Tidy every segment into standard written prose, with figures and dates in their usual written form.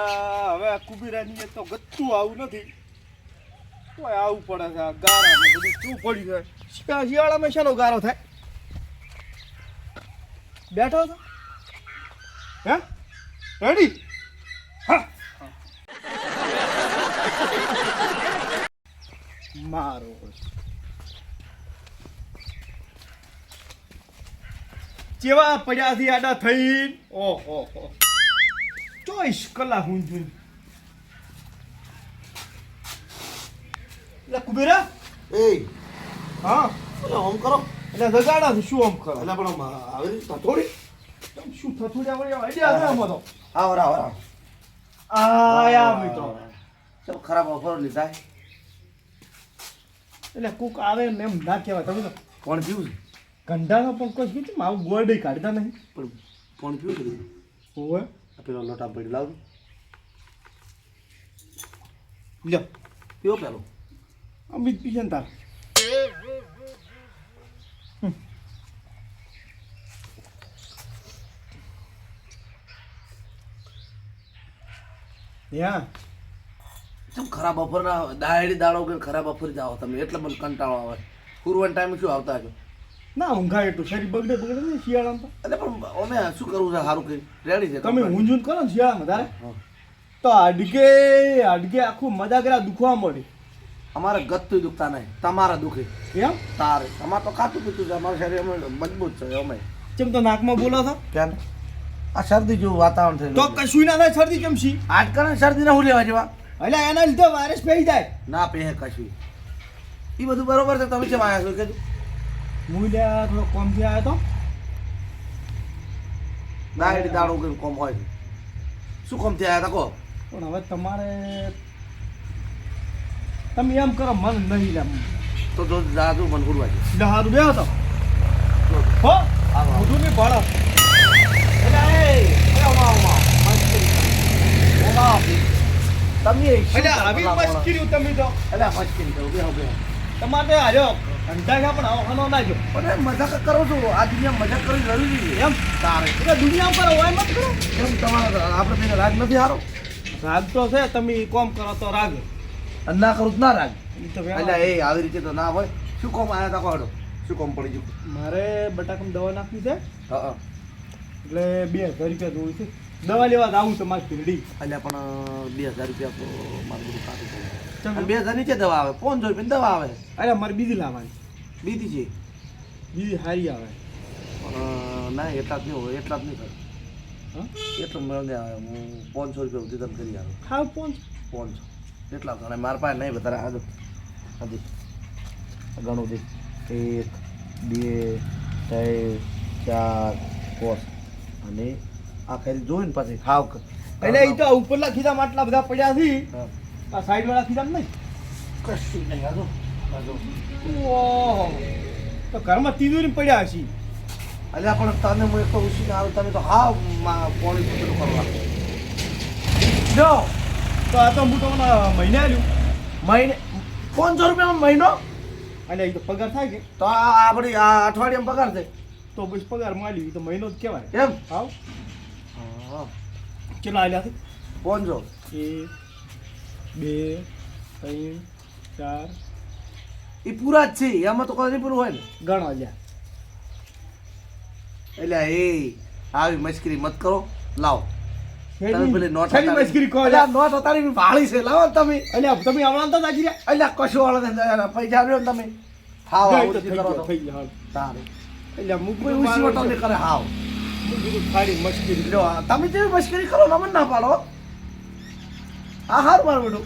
હવે કુબીરાની તો ગત્તું આવું નથી તો આવું પડે છે આ ગારા બધું શું પડ્યું છે શિયાળામાં શાનો ગારો થાય બેઠો છો હે રેડી હા મારો જેવા પડ્યાથી આડા થઈ ઓહો 24 કલાક હું જોઈ એટલે કુબેરા એ હા એટલે ઓમ કરો એટલે જગાડા છે શું આમ કરો એટલે પણ આવી રીતે થોડી શું થતું આવડે આઈડિયા છે આમાં તો આવરા આયા મિત્રો ચલો ખરાબ ઓફર લીધા એટલે કુક આવે ને એમ ના કહેવાય તમે તો કોણ પીવું છે ગંડાનો પણ કોઈ કીધું આવું ગોળડે કાઢતા નહીં પણ કોણ પીવું છે હોવે પેલો લોટા પડી લાવ લ્યો પીવો પેલો અમિત પીજન તાર યા ચમ ખરાબ ઓફર ના દાડી દાડો કે ખરાબ ઓફર જાઓ તમે એટલે મને કંટાળો આવે પૂરવાન ટાઈમે શું આવતા છો ના ઊંઘા એટલું શરીર બગડે ને શિયાળામાં એટલે પણ અમે શું કરવું છે સારું કઈ રેડી છે તમે ઊંઝું કરો ને શિયાળામાં તારે તો અડગે આખું મજા કર્યા દુખવા મળે અમારે ગતું દુખતા નહીં તમારા દુખે એમ તારે અમારે તો ખાતું પીતું છે અમારું શરીર અમે મજબૂત છે અમે ચમ તો નાકમાં બોલો છો ક્યાં આ શરદી જેવું વાતાવરણ થઈ તો કશું ના થાય શરદી ચમશી આજકાલ શરદી ના હું લેવા જેવા એટલે એના લીધે વાયરસ પડી જાય ના પે કશું એ બધું બરોબર છે તમે કેમ આવ્યા છો કે હું લ્યા થોડો કોમથી આવ્યો તો દાડી દાડો કે કોમ હોય શું કોમથી આવ્યા હતા કહો પણ હવે તમારે તમે એમ કરો મન નહીં લે તો જો જાદુ મન ગુડવા છે એટલે હારું બે હતો હો બધું નહીં ભણો એટલે તમે એટલે આવી મસ્કરી તમે તો એટલે મસ્કરી કરો બે બે તમારે હાર્યો ઘંટા છે પણ આવો ના જો પણ મજાક કરો છો આ દુનિયા મજાક કરવી જરૂરી છે એમ તારે એટલે દુનિયા પર હોય મત કરો એમ તમારા આપણે બેને રાગ નથી હારો રાગ તો છે તમે કોમ કરો તો રાગ અને ના કરું તો ના રાગ ઈ તો એટલે એ આવી રીતે તો ના હોય શું કોમ આવ્યા તા કોડો શું કોમ પડી ગયું મારે બટાકામાં દવા નાખવી છે હા એટલે 2000 રૂપિયા જોવું છે દવા લેવા આવું તમારી પીરડી એટલે પણ 2000 રૂપિયા તો મારું બધું ખાતું ચમ. પડે 2000 નીચે દવા આવે 500 રૂપિયાની દવા આવે અરે મારે બીજી લાવવાની બીજી છે બીજી સારી આવે પણ ના એટલા જ નહીં હોય એટલા જ નહીં થાય હા એટલું મળે આવે હું 500 રૂપિયા સુધી તમે કરી આવે ખાવ પોંચ 500 એટલા અને મારા પાસે નહીં વધારે આગળ હજી ઘણું દે 1 2 3 4 5 અને આ ખાલી જોઈને પછી ખાવ એટલે એ તો ઉપરલા ખીધામાં આટલા બધા પડ્યા છે આ સાઈડ વાળા ખીધામાં નહીં કશું નહીં હાજો ઓહો તો ઘરમાં તિજોરી પડ્યા હશે અલ્યા પણ તને હું એક તો ઉછીને આવું તમે તો હા પોણી પૂતળું કરવા જો તો આ તો હું તમને મહિને આલ્યું મહિને 500 રૂપિયામાં મહિનો એટલે એ તો પગાર થાય કે તો આ આપણી આ અઠવાડિયામાં પગાર છે તો બસ પગાર માલ્યું તો મહિનો જ કહેવાય એમ હાવ હા કેટલા આલ્યા છે 500 1 2 3 4 એ પૂરા જ છે એમાં તો કોઈ નહીં પૂરું હોય ને ગણો આલ્યા એટલે એ આવી મસ્કરી મત કરો લાવો તમે પેલી નોટ શેની મસ્કરી કહો અલ્યા નોટ અતારી ભાળી છે લાવો ને તમે એટલે તમે હમણાં તો નાખી રહ્યા અલ્યા કશું વાળા પૈસા આવ્યો ને તમે હાવ ગઈ આવું તો જ થઈ કરો ગયો, તો થઈ ગયો હાલ. તારે એટલે હું કોઈ ઉસી વટો નહીં કરે હાવ ખાડી મસ્કરી લ્યો આ તમે જેવી મસ્કરી કરો ને અમને ના પાડો આ હાર માર બેટું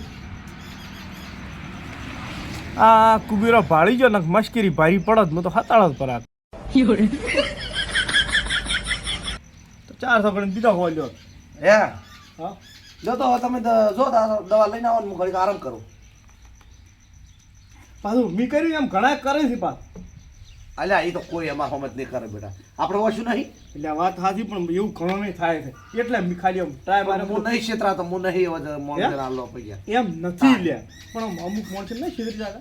આ કુબીરો ભાળી ગયો ને મસ્કરી ભારી પડત હું તો હતાળ જ પરાક તો 400 ગણી દીધા હોય લ્યો હે હા જો તો હવે તમે જો દવા લઈને આવો ને હું ઘડીક આરામ કરું પાછું મી કર્યું એમ ઘણા કરે છે પાછું અલ્યા એ તો કોઈ એમાં સમજ નહીં કરે બેટા આપણે ઓછું નહીં એટલે આ વાત સાચી પણ એવું ઘણું નહીં થાય છે એટલે મી ખાલી આમ ટ્રાય મારે હું નહીં છેતરાતો હું નહીં મોન હાલો પૈસા એમ નથી લ્યા પણ આમ અમુક માણસો નહીં છેતરી જાય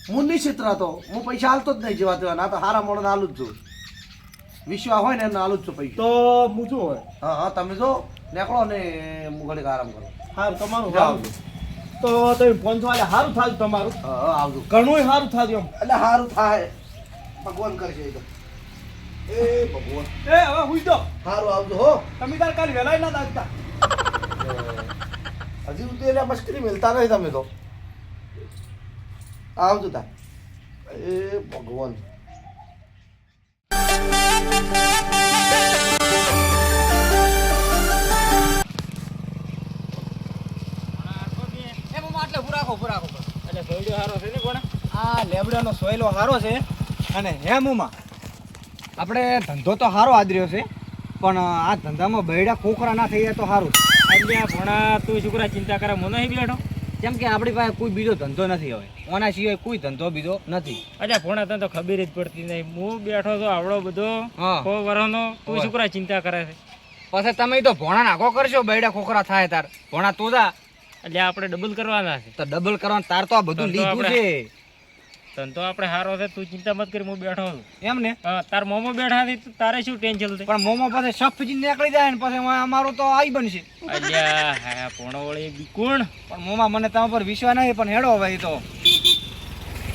હું નહીં છેતરાતો હું પૈસા હાલતો જ નહીં જેવા તેવા ના તો હારા મોડે હાલું જ છું વિશ્વાસ હોય ને એને હાલું જ છું પૈસા તો હું શું હોય હા હા તમે જો નીકળો ને હું ઘડીક આરામ કરો હારું તમારું જાઓ. હારું. તો તમે ફોન છો એટલે સારું થાયું તમારું હા આવજો ઘણું સારું થાયું એમ એટલે સારું થાય ભગવાન કરશે એ તો એ ભગવાન એ હવે હુઈ જાઓ સારું આવજો હો તમે તાર કાલે વહેલા ના દાખતા હજી સુધી એટલે મશ્કરી મિલતા નહીં તમે તો આવજો તા એ ભગવાન આ લેબડાનો સોયલો સારો છે અને હે મુમાં આપણે ધંધો તો સારો આદર્યો છે પણ આ ધંધામાં બૈડા ખોખરા ના થઈ જાય તો સારું અલ્યા ભણા તું છોકરા ચિંતા કરે મને નહીં બેઠો કેમ કે આપણી પાસે કોઈ બીજો ધંધો નથી હવે ઓના સિવાય કોઈ ધંધો બીજો નથી અલ્યા ભણા તને તો ખબર જ પડતી નહીં હું બેઠો તો આવડો બધો હા. 100 વર્ષનો તું હોય. છોકરા ચિંતા કરે છે પછી તમે તો ભોણા નાખો કરશો બૈડા ખોખરા થાય તાર ભોણા તો જા એટલે આપણે ડબલ કરવાના છે તો ડબલ કરવાનું તાર તો આ બધું ધંધો લીધું આપણે- છે તને તો આપણે હારો છે તું ચિંતા મત કરી હું બેઠો છું એમ ને હા તાર મોમો બેઠા હતી તો તારે શું ટેન્શન છે પણ મોમાં પાસે શફ ફીજી નીકળી જાય ને પછી અમારું તો આઈ બનશે અલ્યા હા ભણો વળી બીકુણ પણ મોમાં મને તમારા પર વિશ્વાસ નહીં પણ હેડો હવે ઈ તો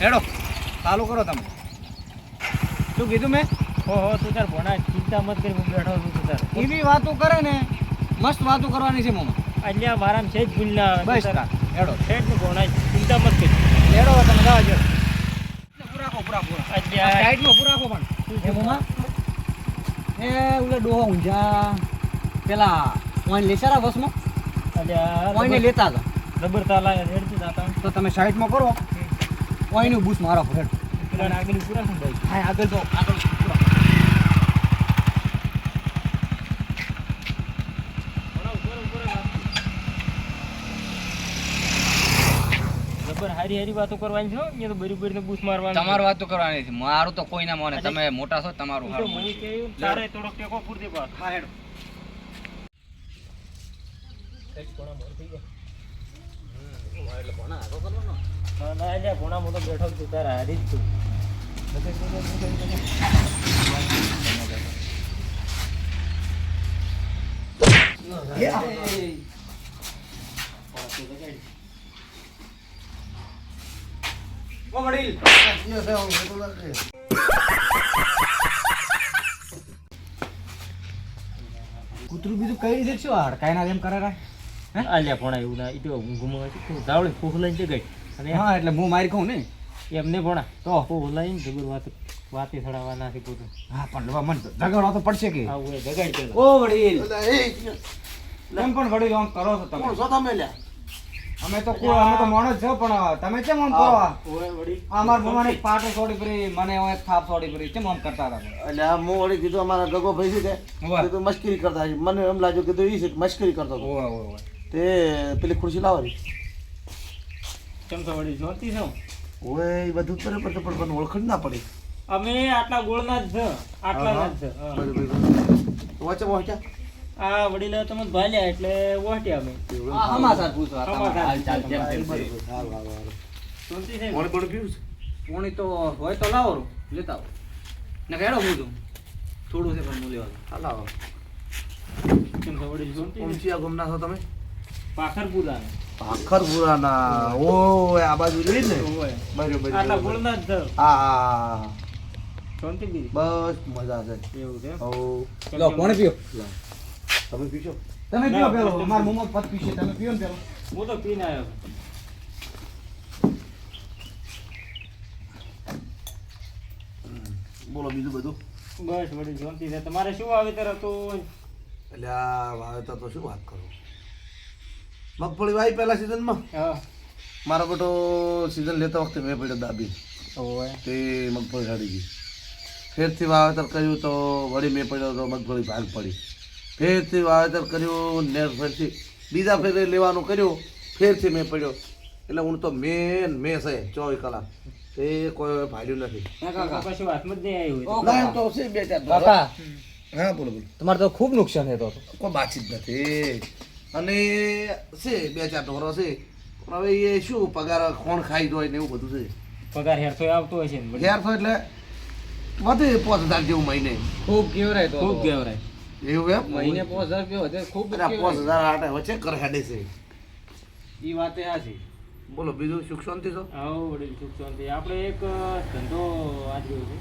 હેડો ચાલુ કરો તમે શું કીધું મેં ઓહો તું તાર ભણા ચિંતા મત કરી હું બેઠો છું તું તાર એવી વાતો કરે ને મસ્ત વાતો કરવાની છે મોમાં અલ્યા મારામાં છે જ ભૂલ ના આવે બસ તાર હેડો છે જ ને ભણા ચિંતા મત કરી હેડો હવે તમે જવા જો પૂરાખો પૂરા અલ્યા સાઈડમાં પૂરાખો પણ એ મોમાં એ ઓલે ડોહો ઊંઝા પેલા ઓઈન લેસારા બસમાં અલ્યા ઓઈને લેતા હતા રબર તાલા હેડતી જાતા તો તમે સાઈડમાં કરો ઓઈનું બૂસ મારો હેડ પેલા આગળ પૂરા શું ભાઈ હા આગળ તો આગળ પૂરા રબર હારી હારી વાતો કરવાની છે અહીંયા તો બરી બરીને બૂસ મારવાની તમારું વાત તો કરવાની છે મારું તો કોઈ ના મને તમે મોટા છો તમારું તો હારું મને કહ્યું તારે થોડોક ટેકો પૂરતી પાસ હા હેડો ના ના એટલે ભણા મોટો બેઠો છું તારે હારી જ છું ઓ વડીલ કૂતરું બીજું કઈ રીતે શું હડકાઈ ના એમ કરે આલ્યા ભણા એવું ના ઈ તો ઊંઘમાં હતી ધાવળે ફૂફ લઈને જઈ ગઈ અને હા એટલે હું મારી કહું ને એમને ભણા તો ફૂફ લઈને જબર વાતે ચડાવવાના છે પોતે હા પણ લેવા મન ઝઘડવા તો પડશે કે આવું એ જગાડ પેલા ઓ વડીલ એટલે એમ પણ વડીલ આમ કરો છો તમે કોણ છો તમે લ્યા અમે તો માણસ છો પણ તમે કેમ આમ કરો આ? ઓય વળી અમાર મમ્માને એક પાટો છોડી પડી મને હવે એક થાપ છોડી પડી કેમ આમ કરતા હતા પણ? એટલે આ હું વળી કીધું અમારા ગગો ભાઈ છે હોવે. કે તું મશ્કરી કરતા હશે. મને એમ લાગ્યું કે તું ઈ છે કે મશ્કરી કરતો હતો ઓય ઓય ઓય તે પેલી ખુરશી લાવવાની કેમ છો વળી જોતી છો ઓય એ બધું કરે પણ મને ઓળખ જ ના પડી અમે આટલા ગોળના જ છે આટલા જ છે હા. વાંચે વાંચ્યા આ વડીલો તમે ભાલ્યા એટલે વોટ્યા અમે આ સમાચાર પૂછો આ સમાચાર. તમારા હાલચાલ કેમ કેમ છે? જોતી છે કોણ કોણ પીવું છે પોણી તો હોય તો લાવો લેતા આવો ને હેડો મૂકું થોડું છે પણ હું લેવા દઉં. હા લાવો કેમ છો વડીલ જોતી છે? ઊંચી આ ગમના છો તમે પાખરપુરા ભાખરપુરાના ઓય આ બાજુ રહી ને ઓય બરોબર આટલા ગોળના જ છે હા જોતી બીજી બસ મજા છે એવું છે ઓ કેમ લો કેમ? પોણી પીઓ તમે પીશો તમે ના, પીઓ પેલો પીશે. મારા મોમાં પત પીશે તમે પીઓ ને પેલો હું તો પીને આવ્યો બોલો બીજું બધું બસ વડીલ જોતી છે તમારે શું વાવેતર હતું એટલે આ વાવેતર તો શું વાત કરું મગફળી વાવી પહેલા સિઝનમાં હા મારો બેટો સિઝન લેતા વખતે મેં પડ્યો દાબી ઓય તે મગફળી હાડી ગઈ ફેરથી વાવેતર કર્યું તો વળી મેં પડ્યો તો મગફળી ભાગ પડી ફેરથી વાવેતર કર્યું ને ફેરથી બીજા ફેરે લેવાનું કર્યું ફેરથી મેં પડ્યો એટલે હું તો મેં છે 24 કલાક એ કોઈ ભાડ્યું નથી કશું હાથમાં જ નહીં આવ્યું ઓ, ના એમ તો છે બે ચાર કાકા હા બોલો બોલો તમારે તો ખૂબ નુકસાન થતો હતો કોઈ બાતચીત નથી અને છે બે ચાર ઢોરો છે પણ હવે એ શું પગાર કોણ ખાઈ જાય ને એવું બધું છે પગાર હેરતો આવતો હશે ને વડીલ. યાર તો એટલે વધે 5000 જેવું મહિને ખૂબ કેવરાય તો ખૂબ કહેવાય એવું એમ મહિને 5000 રૂપિયા વધે ખૂબ એટલે 5000 આટે વચ્ચે કર હેડે છે એ વાતે હાચી. બોલો બીજું સુખ શાંતિ છો? આવો વડીલ સુખ શાંતિ. આપણે એક ધંધો આદર્યો છે.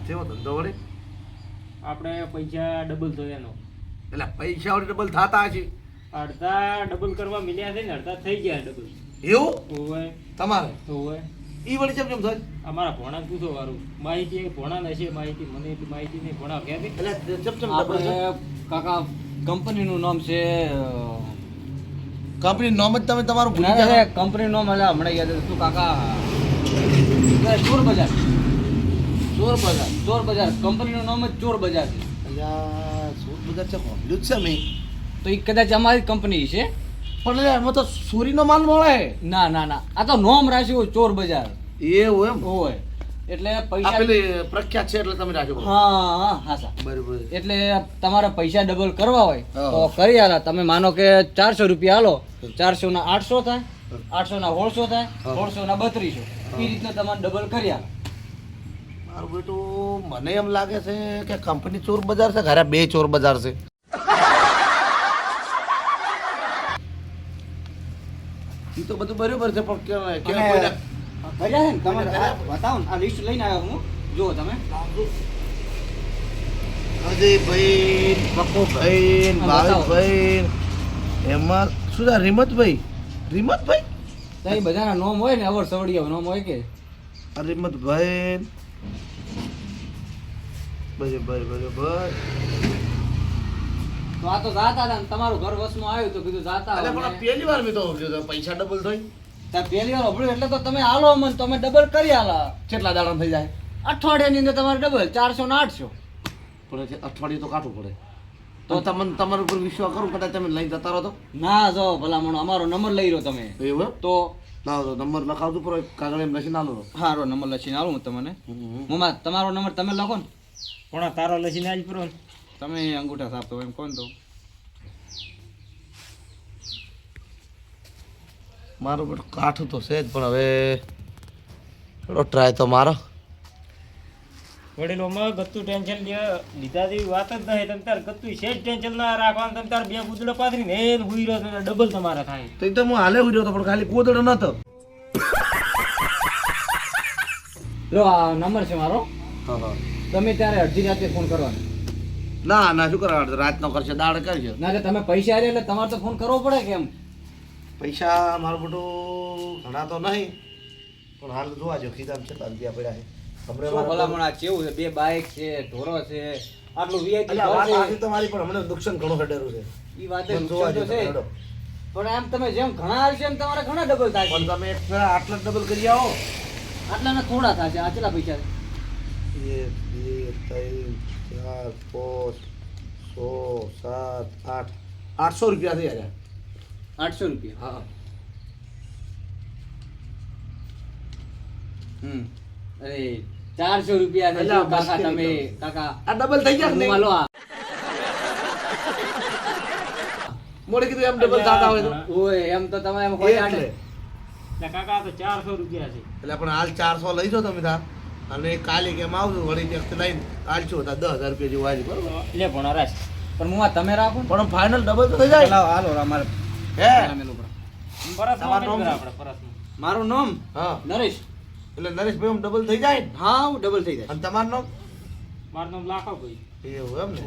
કેવો ધંધો વડે? આપણે પૈસા ડબલ થયો એનો. એટલે પૈસા વડે ડબલ થતા હશે અડધા ડબલ કરવા મિલ્યા છે ને અડધા થઈ ગયા ડબલ. એવું ઓવે તમારે ઓવે. ઈ વળી કેમ કેમ થાય? અમારા ભોણા પૂછો વારું માહિતી ભોણા હશે માહિતી મને એટલી માહિતી નહીં ભોણા ક્યાંથી. એટલે ચમ ચમ ડબલ આપણે છે? કાકા કંપનીનું નામ છે કંપની નામ જ તમે તમારું ભૂલી ના, ગયા. કંપનીનું નામ એટલે હમણાં યાદ હતું કાકા. ચોર બજાર. ચોર બજાર. ચોર બજાર કંપનીનું નામ જ ચોર બજાર છે. અલ્યા ચોર બજાર છે હોલ્યું જ છે મેં. તો એ કદાચ અમારી કંપની છે. પણ એટલે એમાં તો ચોરીનો માલ મળે. ના ના ના, આ તો નોમ રાખ્યું ચોર બજાર એવું એમ? હોય એટલે આ પૈસા. પેલી પ્રખ્યાત છે એટલે તમે રાખ્યો. હા હા હા સર. બરાબર. એટલે તમારે પૈસા ડબલ કરવા હોય હા. તો કરી આલા. તમે માનો કે 400 રૂપિયા હાલો, 400 ના 800 થાય, 800 ના 1600 થાય, હા. 1600 ના 3200. એ રીતના તમારે ડબલ કરી આલા. મારું બેટું મને એમ લાગે છે કે કંપની ચોર બજાર છે, ઘરે બે ચોર બજાર છે. ઈ તો બધું બરાબર છે પણ કેવાય કે અને કોઈને કર્યા છે ને તમારે આ બતાવો ને, આ લિસ્ટ લઈને આવ્યો હું. જુઓ તમે. અજયભાઈ, પપ્પુભાઈ, હા, ભાવેશભાઈ, એમાં શું છે? રીમતભાઈ. રીમતભાઈ? તો એ બધાના નોમ હોય ને, અવર સવડિયા નોમ હોય કે. આ રીમતભાઈ. બરાબર બરાબર. તો આ તો જાતા હતા ને તમારું ઘર વસમાં આવ્યું તો કીધું જાતા અરે આવો પણ આ ને. પહેલી વાર મેં તો જોયું તો પૈસા ડબલ થઈ. ત્યાં પહેલી વાર સાંભળ્યું એટલે તો તમે હાલો અમને, તમે ડબલ કરી આલા. કેટલા દાડા થઈ જાય? અઠવાડિયાની અંદર તમારે ડબલ 400 ને 800. પણ હજી અઠવાડિયું તો કાઢવું પડે. તો તમને તમારા ઉપર વિશ્વાસ કરું, કદાચ તમે લઈ જતા રહો તો. ના જો ભલામણો અમારો નંબર લઈ રહ્યો તમે એવું એમ? તો. લાવો તો નંબર લખાવજો પર કાગળ એમ લખીને આલો. હારો નંબર લખીને આવું હું તમને. મમ્મા તમારો નંબર તમે લખો ને. ભોણા તારો લસીને આજ પૂરો. તમે અંગૂઠા સાફ તો એમ કોણ તો. મારું બેટું કાઠું તો છે જ પણ હવે થોડો ટ્રાય તો મારો. વડીલોમાં ગત્તું ટેન્શન લીધા જેવી વાત જ નહીં. તમે તાર ગત્તું છે જ ટેન્શન ના રાખવાનું. તમે તાર બે બુદડો પાથરીને એ હુઈ રહ્યો તો ડબલ તમારે થાય. તો એ તો હું હાલે ઉડ્યો હતો પણ ખાલી કોદડો નતો. લો આ નંબર છે મારો. હા હા. તમે ત્યારે અડધી રાતે ફોન કરવાનો. ના ના શું કરવા રાતનો કરશે દાડ કરશે. ના કે તમે પૈસા આલે એટલે તમારે તો ફોન કરવો પડે કેમ. પૈસા મારું બેટું ઘણા તો નહીં પણ હાલ જોવા જો ખીધામ છે રૂપિયા પડ્યા છે. શું ભલામણ આ કેવું છે? બે બાઇક છે, ઢોરો છે, આટલું VIP અલ્યા વાત ઘર સાચી છે. તમારી પણ હમણાં નુકસાન ઘણું ફેડેલું છે. ઈ વાતે પણ જોવા નુકસાન તો જો છે. હેડો. પણ આમ તમે જેમ ઘણા આવશે એમ તમારે ઘણા ડબલ થાય પણ છે. તમે એક ફેરા આટલા ડબલ કરી આવો. આટલાના થોડા થશે. આ કેટલા પૈસા છે? 800 રૂપિયા થઈ ગયા. 800 રૂપિયા. હા અરે 400 રૂપિયા છે. અલા, જો કાકા મસ્કરી તમે કરો. કાકા આ ડબલ થઈ ગયા કે નહીં? મોમાં લો આ. મોડે કીધું એમ ડબલ થતા હોય તો ઓય એમ તો તમે એમ હોય એટલે એટલે કાકા આ તો 400 રૂપિયા છે. એટલે પણ હાલ 400 લઈ જાઓ તમે તાર અને કાલે કેમ આવજો વળી ટેક્સ લઈને હાલ છો તા 10,000 રૂપિયા જેવું આવી બરોબર. લે ભોણા રાખ. પણ મોમાં તમે રાખો ને. પણ ફાઇનલ ડબલ તો થઈ જાય. લાવો, હાલો અમારે હે મેલું પડે. પરસમાં તમારું નહીં નામ? કરે આપણે પરસમાં. મારું નામ હા નરેશ. એટલે નરેશભાઈ આમ ડબલ થઈ જાય ને? હા હું ડબલ થઈ જાય. અને તમારું નામ? મારું નામ લાખો ભાઈ. એવું એમ ને?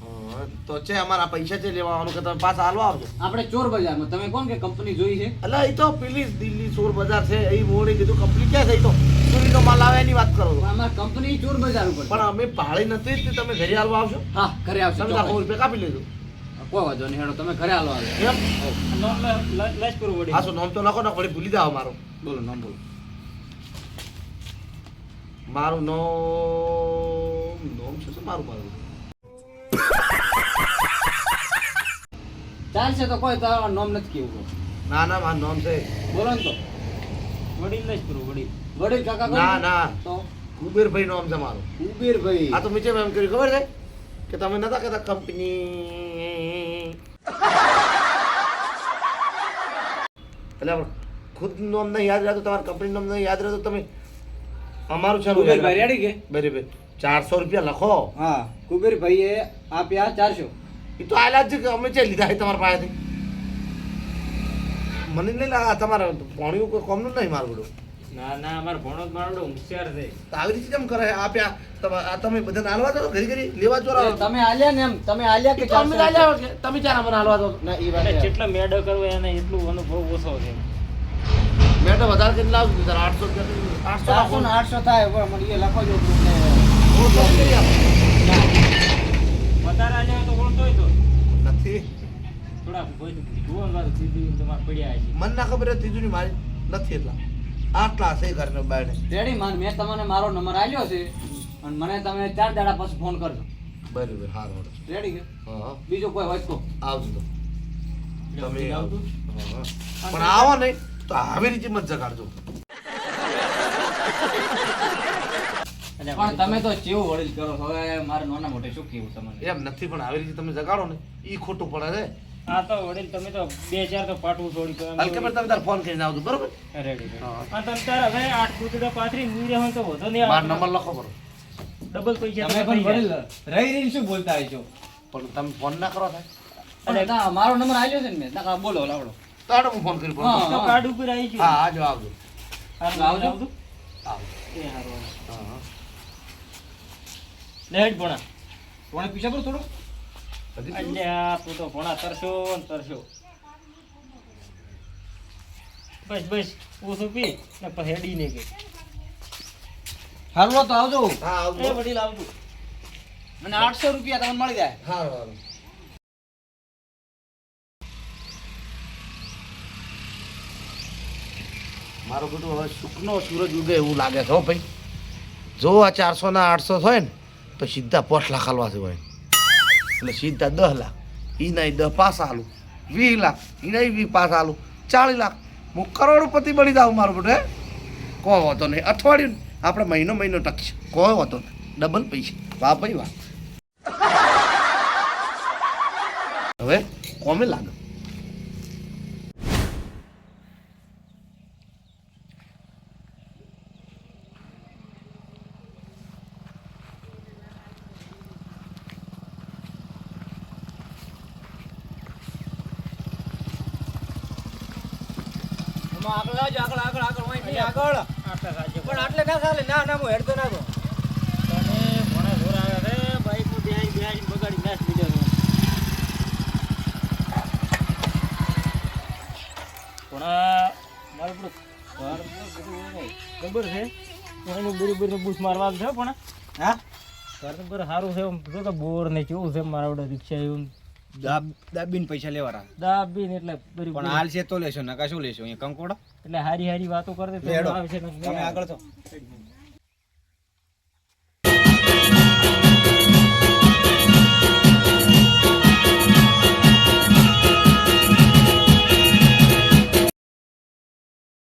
હા, તો છે અમારા પૈસા છે લેવાનું કે તમે પાછા હાલવા આવજો. આપણે ચોર બજારમાં તમે કોણ કે કંપની જોઈ છે? એટલે એ તો પેલી દિલ્હી ચોર બજાર છે એ મોડે કીધું કંપની ક્યાં થઈ તો ચોરીનો માલ આવે એની વાત કરો છો. પણ અમારી કંપની ચોર બજાર ઉપર છે. પણ અમે ભાળી નથી જ તે તમે ઘરે હાલવા આવશો. હા ઘરે આવશે. તમે 100 રૂપિયા કાપી લેજો કોઈ વાંધો નહીં, હેડો તમે ઘરે હાલો આવે. એમ. નામ લશ પૂરું વડી. આ શું નામ તો લખો ને વળી ભૂલી જાઓ મારું. બોલો નામ બોલો. મારું નામ શું છે મારું ચાલશે તો કોઈ તમારું નામ નથી કેવું. ના ના મારું નામ છે બોલો ને તો. વડીલ લશ પૂરું વડીલ. વડીલ કાકા કોણ? ના ના તો કુબેરભાઈ નામ છે મારું. ઉબેરભાઈ. આ તો મેં એમ કર્યું ખબર છે કે તમે નતા કહેતા કંપની એટલે આપણે ખુદ નામ નહીં યાદ રહેતું તમારા કંપની નામ નહીં યાદ રહેતું તમે અમારું છે કુબેરભાઈ રેડી કે? બરાબર 400 રૂપિયા લખો. હા કુબેરભાઈએ આપ્યા 400. એ તો આયલા જ છે કે અમે છે લીધા છે તમારા પાસેથી મને નહીં લાગે આ તમારા ભણ્યું કોઈ કોમનું નહીં મારું બધું. ના ના અમારો ભણો જ મારો હોશિયાર છે. તો આવી રીતે કેમ કરે આપ્યા આ તમે બધાને હાલવા દો ઘરી ઘરી લેવા ચોરાવો તમે આલ્યા ને એમ તમે આલ્યા કે તો અમે હાલ્યા કે તમે ચાર મને હાલવા દો ના ઈ વાત એટલે છે. જેટલા મેડો કરવો એને એટલું અનુભવ ઓછો છે. મેં તો વધારે કરીને લાવું છું 800 800 ને 800 થાય પણ મને એ લખો જો ગ્રુપ ને વધારે આલ્યા તો ઓળખોય તો નથી થોડા જુઓ ને મારું સીધું તમારે પડ્યા છે. મને ના ખબર હતી તીજુરી મારી નથી એટલા આટલા છે ઘરને બાયણે રેડી માન મેં તમને મારો નંબર આલ્યો છે અને મને તમે 4 દાડા પછી ફોન કરજો. બરાબર હારું રેડી કે હા બીજો કોઈ હોય તો આવજો તો તમે આવતું? હા. પણ આવો નહીં તો આવી રીતે મત જગાડજો પણ તમે તો કેવું વડીલ કરો છો હવે મારે નાના મોટે શું કેવું તમને એમ નથી પણ આવી રીતે તમે જગાડો ને ઈ ખોટું પડે છે આ તો વડીલ તમે તો 2-4 તો પાટવું છોડી તો એમ હલકે પર તમે તાર ફોન કરીને આવજો બરોબર રેડી હા. આ તમ તાર હવે 8 ગુદડા પાથરી ની રહેવાનું તો વધો નહીં મારો નંબર લખો બરો ડબલ પૈસા તમે પણ વડીલ રહી રહીને શું બોલતા હશો પણ તમે ફોન ના કરો થાય અને ના મારો નંબર આલ્યો છે ને મેં ના બોલો લાવડો તો આડો હું ફોન કરી ફોન હા. તો કાર્ડ ઉપર આવી ગયું. હા આવજો આવજો હારું, આવજો. આવજો. આવજો એ હારું. હા લે હેડ ભણા. કોણે પીછા કરો થોડો હજી શું? અલ્યા તું તો ભણા તરશો ને તરશો. બસ બસ ઓછું પી ને પછી હેડી ને કે હારું તો આવજો હા આવજો એ વડીલ આવતું. અને 800 રૂપિયા તમને મળી જાય હારું હારું મારો બધું હવે સુખનો સૂરજ ઉગે એવું લાગે છે હો ભાઈ જો આ 400 ના 800 થાય ને તો સીધા 5 લાખ હાલવા છે ભાઈ એટલે સીધા 10 લાખ ઈ નહીં 10 પાસ હાલું 20 લાખ ઈ નહીં 20 પાસ હાલું 40 લાખ હું કરોડપતિ બની જાઉં મારું બધું હે કોઈ વાંધો નહીં અઠવાડિયું ને આપણે મહિનો મહિનો ટકશે કોઈ વાંધો નહીં ડબલ પૈસા વાહ ભાઈ વાહ હવે કોમે લાગે આગળ આવજો આગળ આગળ આગળ હોય નહીં આગળ આટલા રાજ્ય પણ આટલે ના ચાલે ના ના હું હેડતો ના તો તને ભણા જોર આવે છે બાઈક નું બેહાડી બગાડી નાશ દીધો છે. ભણા મારું બધું ઘર બધું એવું નહીં. ખબર છે એનું બરોબર બૂસ મારવા છે પણ હા ઘર તો બરાબર સારું છે એમ જો તો બોર ને કેવું છે મારા વડે રિક્ષા એવું દાબીને પૈસા લેવાના દાબીને એટલે બરી પણ હાલ છે તો લેશો નકા શું લેશો અહીંયા કંકોડો એટલે હારી હારી વાતો કરતે તો હેડો. આવે છે ને તમે આગળ છો